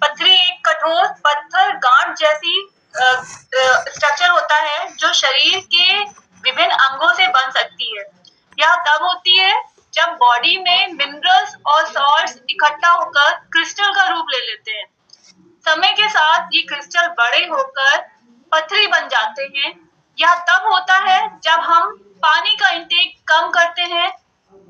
पथरी एक कठोर पत्थर गांठ जैसी स्ट्रक्चर होता है जो शरीर के विभिन्न अंगों से बन सकती है। यह तब होती है जब बॉडी में मिनरल्स और सॉल्ट्स इकट्ठा होकर क्रिस्टल का रूप ले लेते हैं। समय के साथ ये क्रिस्टल बड़े होकर पथरी बन जाते हैं। यह तब होता है जब हम पानी का इंटेक कम करते हैं,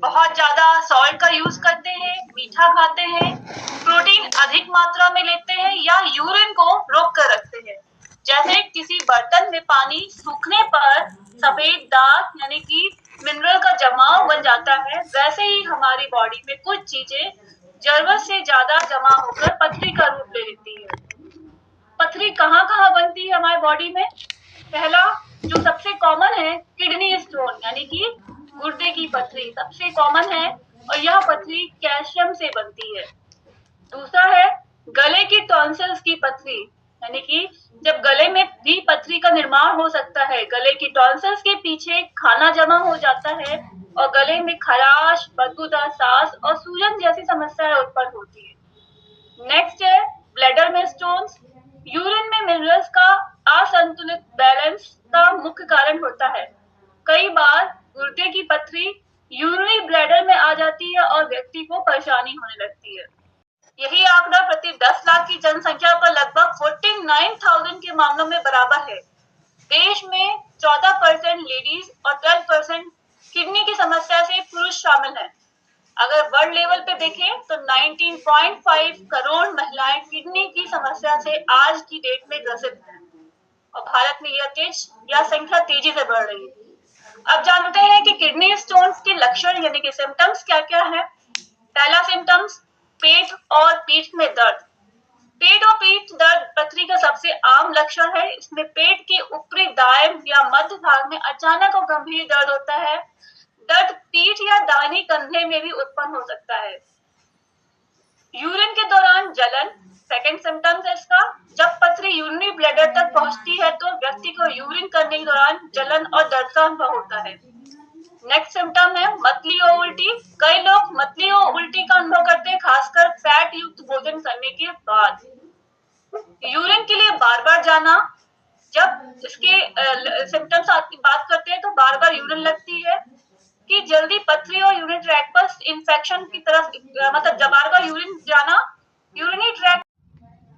बहुत ज्यादा सॉल्ट का यूज करते हैं, मीठा खाते हैं, प्रोटीन अधिक मात्रा में लेते हैं या यूरिन को रोक कर रखते हैं। जैसे किसी बर्तन में पानी सूखने पर सफेद दाग यानी कि मिनरल का जमाव बन जाता है, वैसे ही हमारी बॉडी में कुछ चीजें जरूरत से ज्यादा जमा होकर पथरी का रूप ले लेती है। पथरी कहाँ कहाँ बनती है हमारी बॉडी में? पहला जो सबसे कॉमन है, किडनी स्टोन यानी कि गुर्दे की पथरी सबसे कॉमन है और यह पथरी कैल्शियम से बनती है। दूसरा है गले की टॉन्सिल्स की पथरी, यानी कि जब गले में भी पथरी का निर्माण हो सकता है। गले की टॉन्सिल्स के पीछे खाना जमा हो जाता है और गले में खराश, बदबूदार सांस और सूजन जैसी समस्याएं उत्पन्न होती है। नेक्स्ट है ब्लैडर में स्टोन्स। यूरिन में मिनरल्स का असंतुलित बैलेंस का मुख्य कारण होता है। कई बार गुर्दे की पथरी यूरिनरी ब्लैडर में आ जाती है और व्यक्ति को परेशानी होने लगती है। यही आंकड़ा प्रति 10 लाख की जनसंख्या पर लगभग 49,000 के मामलों में बराबर है। देश में 14% लेडीज और 12% किडनी की समस्या से पुरुष शामिल हैं। अगर वर्ल्ड लेवल पे देखें तो 19.5 करोड़ महिलाएं किडनी की समस्या से आज की डेट में ग्रसित हैं और भारत में यह संख्या तेजी से बढ़ रही है। अब जानते हैं कि किडनी स्टोन्स के लक्षण यानी कि सिम्टम्स क्या क्या है। पहला सिम्टम्स पेट और पीठ में दर्द। पेट और पीठ दर्द पथरी का सबसे आम लक्षण है। इसमें पेट के ऊपरी दाएं या मध्य भाग में अचानक और गंभीर दर्द होता है। दर्द पीठ या दाहिने कंधे में भी उत्पन्न हो सकता है। यूरिन के दौरान जलन सेकंड सिम्टम्स है इसका। जब पथरी यूरिनरी ब्लैडर तक पहुंचती है तो व्यक्ति को यूरिन करने के दौरान जलन और दर्द का अनुभव होता है। नेक्स्ट सिम्टम है मतली और उल्टी। कई लोग मतली और उल्टी का अनुभव करते हैं, खासकर फैट युक्त भोजन करने के बाद। यूरिन के लिए बार बार जाना। जब इसके सिम्टम्स की बात करते हैं तो बार बार यूरिन लगती है कि जल्दी पथरी और यूरिन ट्रैक पर इंफेक्शन की तरफ मतलब जब बार बार यूरिन जाना, यूरिनरी ट्रैक।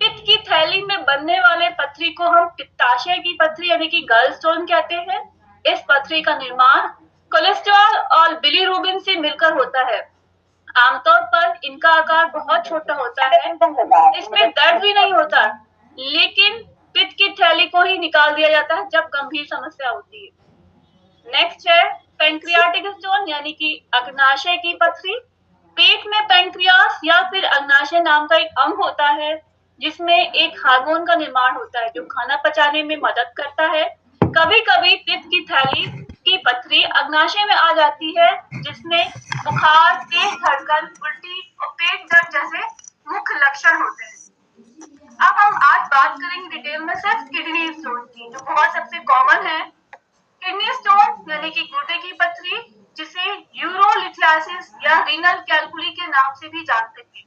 पित्त की थैली में बनने वाले पथरी को हम पित्ताशय की पथरी यानी कि गल स्टोन कहते हैं। इस पथरी का निर्माण कोलेस्ट्रॉल और बिलीरुबिन से मिलकर होता है। आमतौर पर इनका आकार बहुत छोटा होता है, इसमें दर्द भी नहीं होता, लेकिन पित्त की थैली को ही निकाल दिया जाता है जब गंभीर समस्या होती है। नेक्स्ट है पैंक्रियाटिक स्टोन यानी कि अग्नाशय की पथरी। पेट में पैंक्रियास या फिर अग्नाशय नाम का एक अंग होता है जिसमें एक हार्मोन का निर्माण होता है जो खाना पचाने में मदद करता है। कभी कभी पित्त की थैली की पथरी अग्नाशय में आ जाती है जिसमें बुखार, तेज धड़कन, उल्टी और पेट दर्द जैसे मुख्य लक्षण होते हैं। अब हम आज बात करेंगे डिटेल में सिर्फ किडनी स्टोन की, जो बहुत सबसे कॉमन है। किडनी स्टोन यानी कि गुर्दे की पथरी, जिसे यूरोलिथियासिस या रीनल कैलकुली के नाम से भी जानते हैं।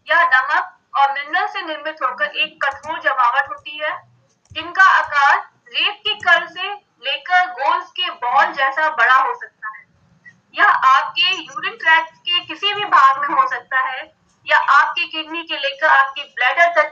यह नमक और मिनरल से निर्मित होकर एक कठोर जमावट होती है जिनका आकार रेत के कण से लेकर गोल्स के बॉल जैसा बड़ा हो सकता है। यह आपके यूरिन ट्रैक्ट के किसी भी भाग में हो सकता है या आपकी किडनी के लेकर आपके ब्लैडर तक